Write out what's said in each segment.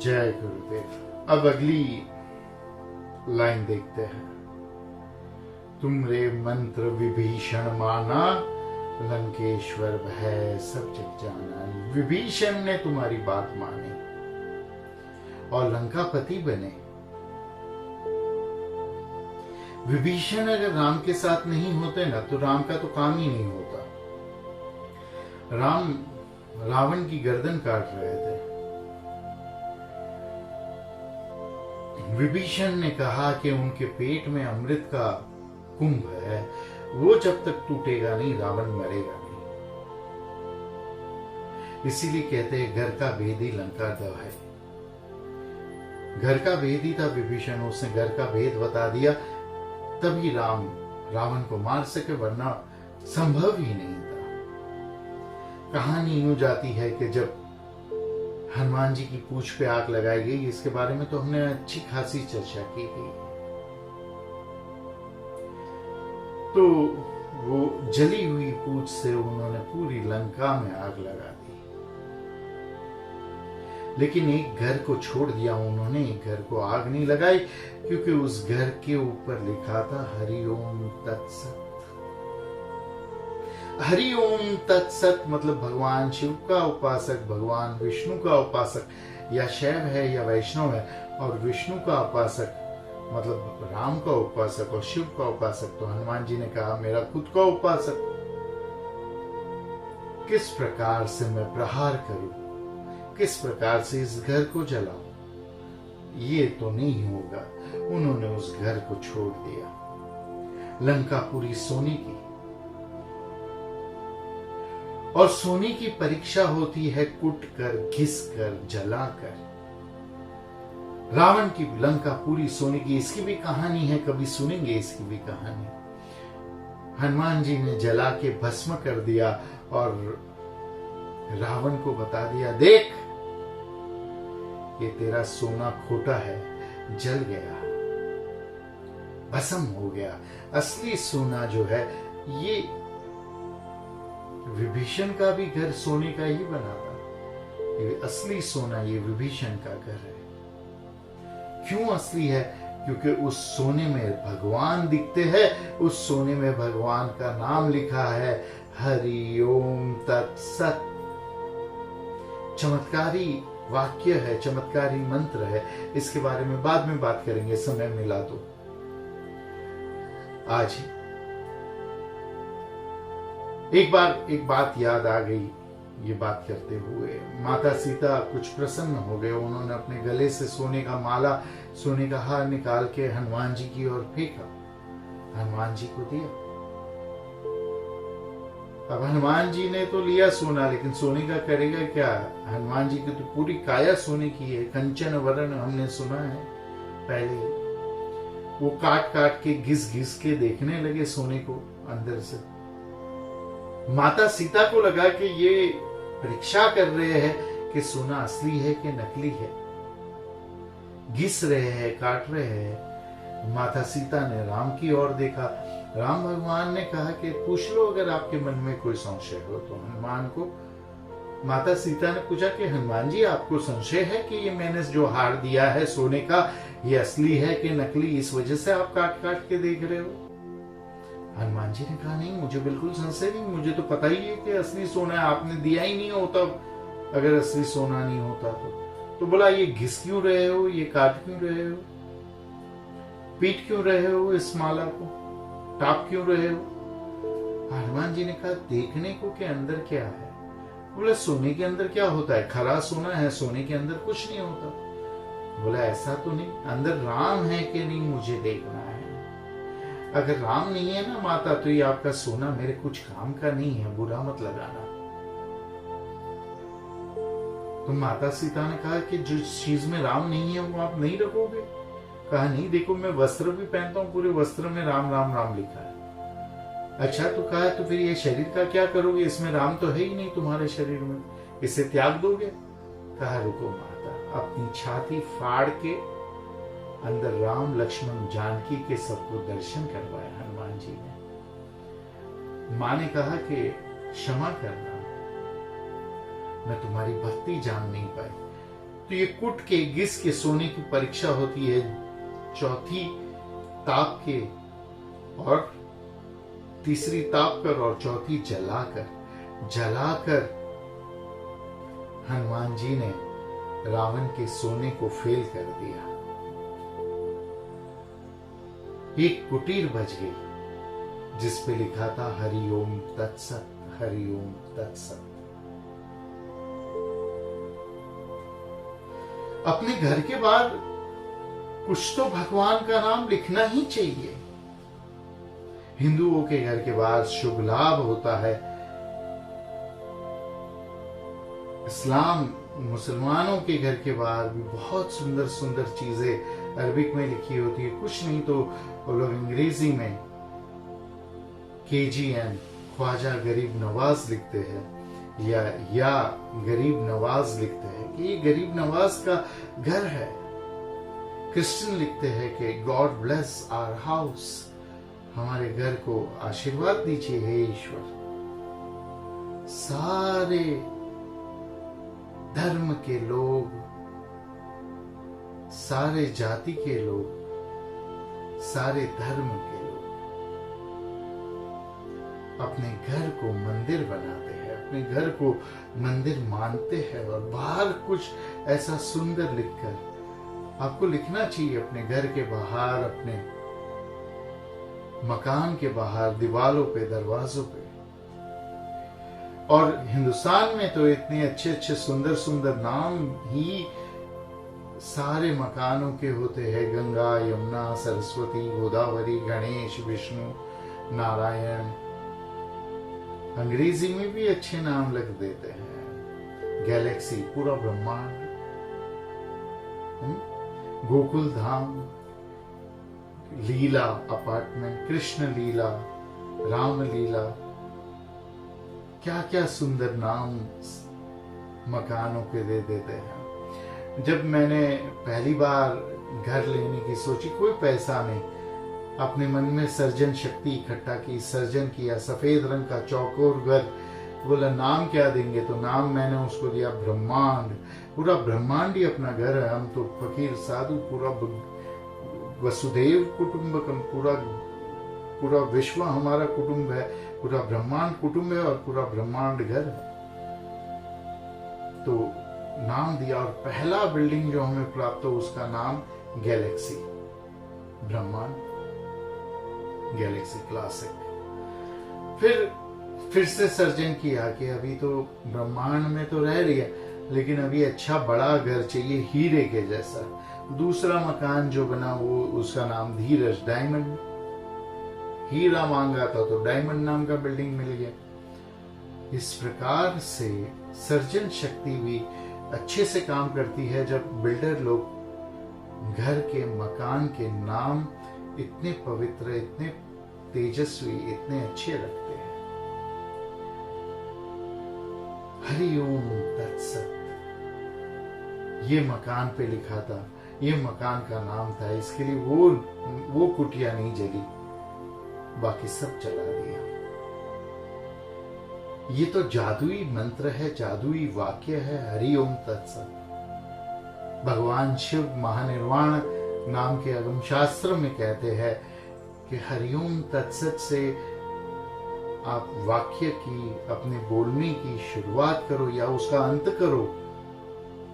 जय गुरुदेव। अब अगली लाइन देखते हैं। तुमरे मंत्र विभीषण माना, लंकेश्वर भय सब जग जाना। विभीषण ने तुम्हारी बात मानी और लंकापति बने। विभीषण अगर राम के साथ नहीं होते ना तो राम का तो काम ही नहीं होता। राम रावण की गर्दन काट रहे थे। विभीषण ने कहा कि उनके पेट में अमृत का कुंभ है, वो जब तक टूटेगा नहीं रावण मरेगा नहीं। इसीलिए कहते हैं घर का भेद ही लंका दवा है। घर का भेद ही था विभीषण, उसने घर का भेद बता दिया तभी राम रावण को मार सके, वरना संभव ही नहीं था। कहानी यूं जाती है कि जब हनुमान जी की पूंछ पे आग लगाई गई, इसके बारे में तो हमने अच्छी खासी चर्चा की गई, तो वो जली हुई पूंछ से उन्होंने पूरी लंका में आग लगा दी। लेकिन एक घर को छोड़ दिया उन्होंने, एक घर को आग नहीं लगाई, क्योंकि उस घर के ऊपर लिखा था हरि ओम तत्सत। हरि ओम तत्सत मतलब भगवान शिव का उपासक, भगवान विष्णु का उपासक, या शैव है या वैष्णव है, और विष्णु का उपासक मतलब राम का उपासक और शिव का उपासक। तो हनुमान जी ने कहा मेरा खुद का उपासक, किस प्रकार से मैं प्रहार करूं, किस प्रकार से इस घर को जलाऊं, ये तो नहीं होगा। उन्होंने उस घर को छोड़ दिया। लंका पूरी सोने की, और सोने की परीक्षा होती है कुट कर, घिस कर, जला कर। रावण की लंका पूरी सोने की, इसकी भी कहानी है, कभी सुनेंगे इसकी भी कहानी। हनुमान जी ने जला के भस्म कर दिया और रावण को बता दिया देख ये तेरा सोना खोटा है, जल गया, भस्म हो गया। असली सोना जो है ये विभीषण का भी घर सोने का ही बना था। ये असली सोना ये विभीषण का घर है। क्यों असली है? क्योंकि उस सोने में भगवान दिखते हैं, उस सोने में भगवान का नाम लिखा है हरि ओम तत्सत। चमत्कारी वाक्य है, चमत्कारी मंत्र है। इसके बारे में बाद में बात करेंगे, समय मिला तो। आज एक बात याद आ गई ये बात करते हुए। माता सीता कुछ प्रसन्न हो गए, उन्होंने अपने गले से सोने का माला, सोने का हार निकाल के हनुमान जी की ओर फेंका, हनुमान जी को दिया। अब हनुमान जी ने तो लिया सोना, लेकिन सोने का करेगा क्या? हनुमान जी की तो पूरी काया सोने की है, कंचन वरण, हमने सुना है पहले ही। वो काट काट के घिस घिस के देखने लगे सोने को अंदर से। माता सीता को लगा कि ये परीक्षा कर रहे हैं कि सोना असली है कि नकली है, घिस रहे हैं, काट रहे हैं। माता सीता ने राम की ओर देखा। राम भगवान ने कहा कि पूछ लो अगर आपके मन में कोई संशय हो। तो हनुमान को माता सीता ने पूछा कि हनुमान जी आपको संशय है कि ये मैंने जो हार दिया है सोने का ये असली है कि नकली, इस वजह से आप काट काट के देख रहे हो? हनुमान जी ने कहा नहीं, मुझे बिल्कुल संशय नहीं, मुझे तो पता ही है कि असली सोना है, आपने दिया ही नहीं होता अगर असली सोना नहीं होता तो बोला ये घिस क्यों रहे हो, ये काट क्यों रहे हो, पीट क्यों रहे हो, इस माला को टाप क्यों रहे हो? हनुमान जी ने कहा देखने को के अंदर क्या है। बोला सोने के अंदर क्या होता है, खरा सोना है, सोने के अंदर कुछ नहीं होता। बोला ऐसा तो नहीं, अंदर राम है कि नहीं मुझे देखना है। अगर राम नहीं है ना माता तो ये आपका सोना मेरे कुछ काम का नहीं है, बुरा मत लगाना। तो माता सीता ने कहा कि जो चीज में राम नहीं है वो आप नहीं रखोगे? कहा नहीं, देखो मैं वस्त्र भी पहनता हूँ, पूरे वस्त्र में राम राम राम लिखा है। अच्छा तो कहा तो फिर ये शरीर का क्या करोगे, इसमें राम तो है ही नहीं तुम्हारे शरीर में, इसे त्याग दोगे? कहा रुको माता, अपनी छाती फाड़ के अंदर राम लक्ष्मण जानकी के सबको दर्शन करवाया हनुमान जी ने। मां ने कहा कि क्षमा करना, मैं तुम्हारी भक्ति जान नहीं पाई। तो ये कुट के घिस के सोने की परीक्षा होती है चौथी ताप के और तीसरी ताप कर और चौथी जलाकर हनुमान जी ने रावण के सोने को फेल कर दिया। एक कुटीर बज गई जिस पे लिखा था हरिओम तत्सत, हरिओम तत्सत। अपने घर के बाहर कुछ तो भगवान का नाम लिखना ही चाहिए। हिंदुओं के घर के बाहर शुभ लाभ होता है। इस्लाम मुसलमानों के घर के बाहर भी बहुत सुंदर सुंदर चीजें अरबिक में लिखी होती है। कुछ नहीं तो वो लोग अंग्रेजी में KGN ख्वाजा गरीब नवाज लिखते हैं या गरीब नवाज लिखते हैं कि ये गरीब नवाज का घर है। क्रिश्चियन लिखते हैं कि गॉड ब्लेस आवर हाउस, हमारे घर को आशीर्वाद दीजिए हे ईश्वर। सारे धर्म के लोग, सारे जाति के लोग, सारे धर्म के लोग अपने घर को मंदिर बनाते हैं, अपने घर को मंदिर मानते हैं। और बाहर कुछ ऐसा सुंदर लिखकर आपको लिखना चाहिए अपने घर के बाहर, अपने मकान के बाहर, दीवालों पे, दरवाजों पे। और हिंदुस्तान में तो इतने अच्छे अच्छे सुंदर सुंदर नाम ही सारे मकानों के होते हैं। गंगा, यमुना, सरस्वती, गोदावरी, गणेश, विष्णु, नारायण। अंग्रेजी में भी अच्छे नाम लिख देते हैं। गैलेक्सी, पूरा ब्रह्मांड, गोकुल धाम, लीला अपार्टमेंट, कृष्ण लीला, राम लीला। क्या क्या सुंदर नाम मकानों के दे देते हैं। जब मैंने पहली बार घर लेने की सोची, कोई पैसा नहीं, अपने मन में सर्जन शक्ति इकट्ठा की, सर्जन किया। सफेद रंग का चौकोर घर, बोला नाम क्या देंगे, तो नाम मैंने उसको दिया ब्रह्मांड। पूरा ब्रह्मांड ही अपना घर है। हम तो फकीर साधु, पूरा वसुदेव कुटुंबकम, पूरा विश्व हमारा कुटुंब है, पूरा ब्रह्मांड कुटुंब है और पूरा ब्रह्मांड घर है। तो नाम दिया और पहला बिल्डिंग जो हमें प्राप्त हो उसका नाम गैलेक्सी, ब्रह्मांड, गैलेक्सी क्लासिक। फिर से सर्जन किया कि अभी तो ब्रह्मांड में तो रह रही है, लेकिन अभी अच्छा बड़ा घर चाहिए हीरे के जैसा। दूसरा मकान जो बना वो उसका नाम धीरज, डायमंड। हीरा मांगा था तो डायमंड नाम का बिल्डिंग मिल गया। इस प्रकार से सर्जन शक्ति भी अच्छे से काम करती है जब बिल्डर लोग घर के, मकान के नाम इतने पवित्र, इतने तेजस्वी, इतने अच्छे रखते हैं। हरि ओम तत्सत, ये मकान पे लिखा था, ये मकान का नाम था। इसके लिए वो कुटिया नहीं जली, बाकी सब जला दिया। ये तो जादुई मंत्र है, जादुई वाक्य है, हरि ओम तत्सत। भगवान शिव महानिर्वाण नाम के अगम शास्त्र में कहते हैं कि हरि ओम तत्सत से आप वाक्य की, अपने बोलने की शुरुआत करो या उसका अंत करो,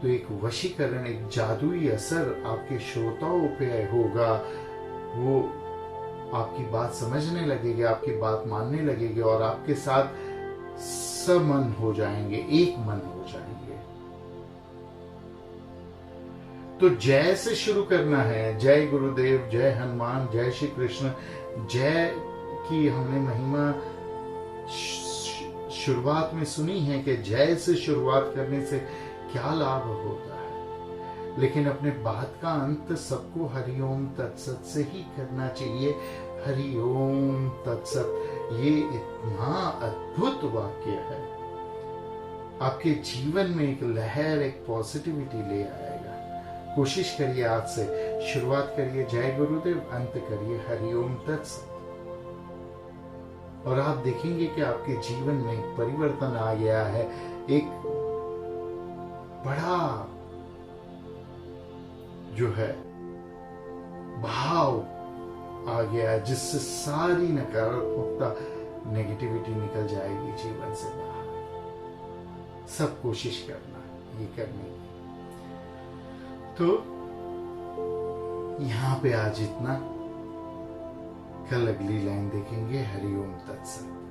तो एक वशीकरण, एक जादुई असर आपके श्रोताओं पे होगा। वो आपकी बात समझने लगेंगे, आपकी बात मानने लगेंगे और आपके साथ समन हो जाएंगे, एक मन हो जाएंगे। तो जय से शुरू करना है। जय गुरुदेव, जय हनुमान, जय श्री कृष्ण। जय की हमने महिमा शुरुआत में सुनी है कि जय से शुरुआत करने से क्या लाभ होता है, लेकिन अपने बात का अंत सबको हरिओम तत्सत से ही करना चाहिए। हरिओम तत्सत, ये इतना अद्भुत वाक्य है, आपके जीवन में एक लहर, एक पॉजिटिविटी ले आएगा। कोशिश करिए, आज से शुरुआत करिए जय गुरुदेव, अंत करिए हरिओम तत्सत, और आप देखेंगे कि आपके जीवन में एक परिवर्तन आ गया है। एक बड़ा जो है भाव आ गया, जिससे सारी नकारात्मकता, नेगेटिविटी निकल जाएगी जीवन से बाहर। सब कोशिश करना ये करने की। तो यहां पे आज इतना, कल अगली लाइन देखेंगे। हरिओम तत्सत।